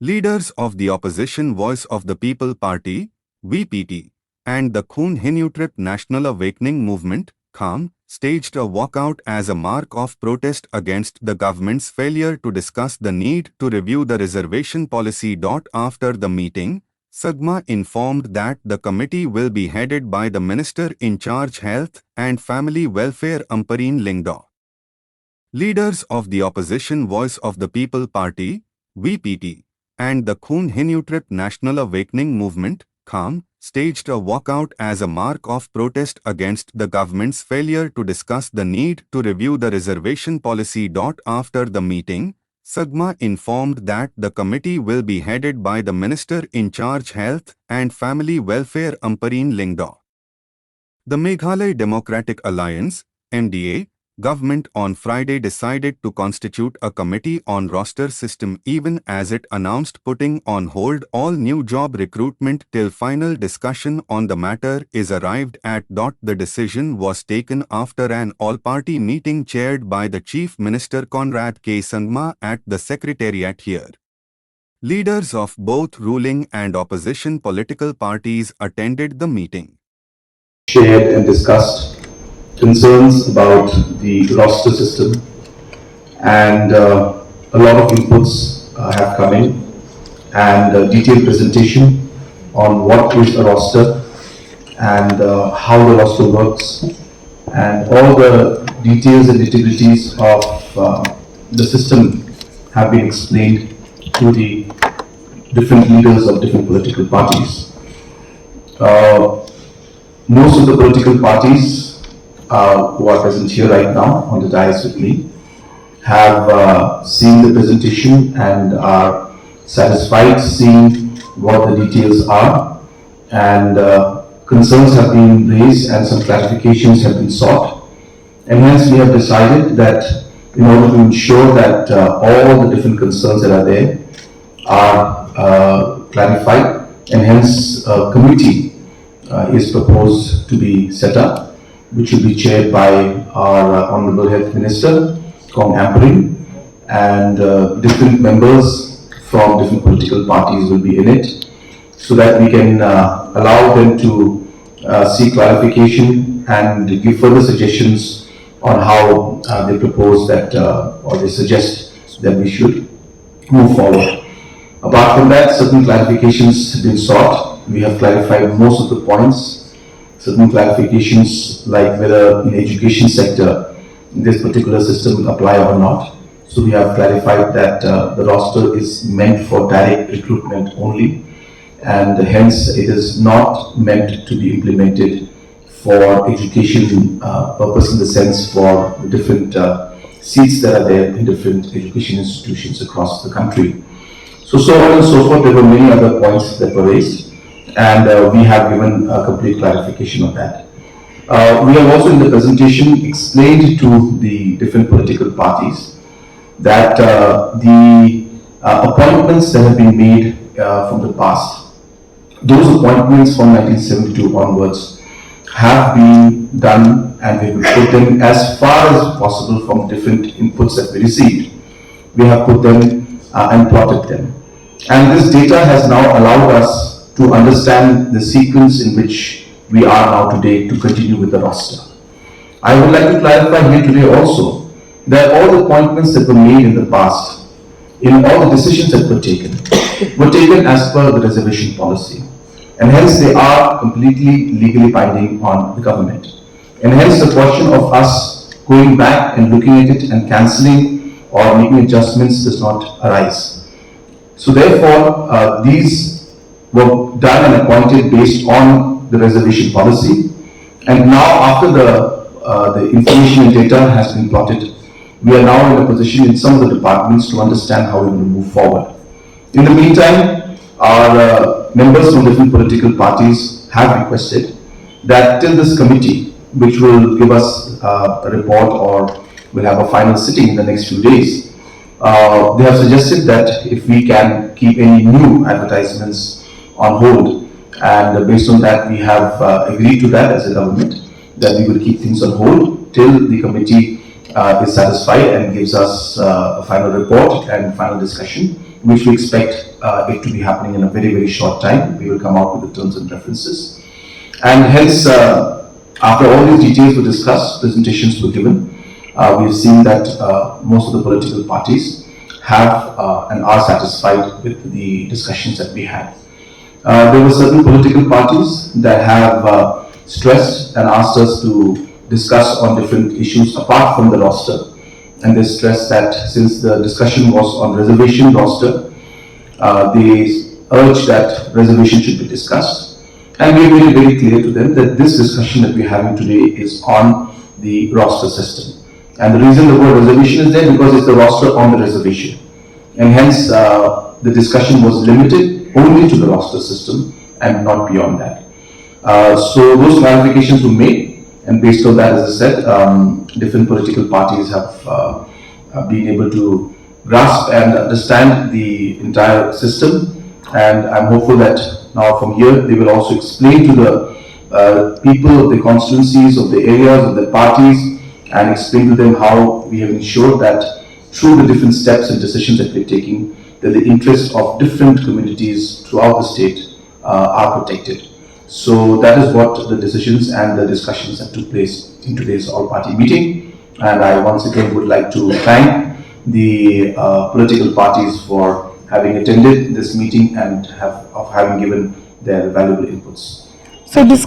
Leaders of the opposition Voice of the People Party, VPT, and the Khoon Hinutrip National Awakening Movement, KHAM, staged a walkout as a mark of protest against the government's failure to discuss the need to review the reservation policy. After the meeting, SAGMA informed that the committee will be headed by the Minister in charge Health and Family Welfare Ampareen Lingda. Leaders of the opposition Voice of the People Party, VPT, and the Khoon Hinutrip National Awakening Movement, KHAM, staged a walkout as a mark of protest against the government's failure to discuss the need to review the reservation policy. After the meeting, SAGMA informed that the committee will be headed by the Minister in charge Health and Family Welfare Ampareen Lingda. The Meghalaya Democratic Alliance, MDA, government on Friday decided to constitute a committee on roster system even as it announced putting on hold all new job recruitment till final discussion on the matter is arrived at. The decision was taken after an all-party meeting chaired by the Chief Minister Conrad K. Sangma at the Secretariat here. Leaders of both ruling and opposition political parties attended the meeting. Shared and discussed concerns about the roster system, and a lot of inputs have come in, and a detailed presentation on what is a roster and how the roster works, and all the details and nitty-gritties of the system have been explained to the different leaders of different political parties. Most of the political parties who are present here right now on the dais with me have seen the presentation and are satisfied seeing what the details are, and concerns have been raised and some clarifications have been sought, and hence we have decided that in order to ensure that all the different concerns that are there are clarified, and hence a committee is proposed to be set up, which will be chaired by our Honorable Health Minister, Kong Ampareen, and different members from different political parties will be in it, so that we can allow them to seek clarification and give further suggestions on how they propose that or they suggest that we should move forward. Apart from that, certain clarifications have been sought. We have clarified most of the points. Certain clarifications like whether in the education sector this particular system will apply or not. So we have clarified that the roster is meant for direct recruitment only, and hence it is not meant to be implemented for education purpose, in the sense for the different seats that are there in different education institutions across the country. So on and so forth. There were many other points that were raised, and we have given a complete clarification on that. We have also in the presentation explained to the different political parties that the appointments that have been made from the past, those appointments from 1972 onwards have been done, and we will put them as far as possible from different inputs that we received. We have put them and plotted them. And this data has now allowed us to understand the sequence in which we are now today to continue with the roster. I would like to clarify here today also that all the appointments that were made in the past, in all the decisions that were taken as per the reservation policy. And hence they are completely legally binding on the government. And hence the question of us going back and looking at it and cancelling or making adjustments does not arise. So therefore, these were done and appointed based on the reservation policy. And now after the information and data has been plotted, we are now in a position in some of the departments to understand how we will move forward. In the meantime, our members from different political parties have requested that till this committee, which will give us a report or will have a final sitting in the next few days, they have suggested that if we can keep any new advertisements on hold, and based on that we have agreed to that as a government, that we will keep things on hold till the committee is satisfied and gives us a final report and final discussion which we expect it to be happening in a very, very short time. We will come out with the terms and preferences. And hence, after all these details were discussed, presentations were given, we've seen that most of the political parties have and are satisfied with the discussions that we had. There were certain political parties that have stressed and asked us to discuss on different issues apart from the roster. And they stressed that since the discussion was on reservation roster, they urged that reservation should be discussed. And we made it very clear to them that this discussion that we're having today is on the roster system. And the reason the word reservation is there because it's the roster on the reservation. And hence, the discussion was limited only to the roster system and not beyond that. So those clarifications were made, and based on that, as I said, different political parties have been able to grasp and understand the entire system. And I'm hopeful that now from here they will also explain to the people of the constituencies, of the areas, of the parties, and explain to them how we have ensured that through the different steps and decisions that we're taking, that the interests of different communities throughout the state are protected. So that is what the decisions and the discussions that took place in today's all-party meeting. And I once again would like to thank the political parties for having attended this meeting and having given their valuable inputs. So this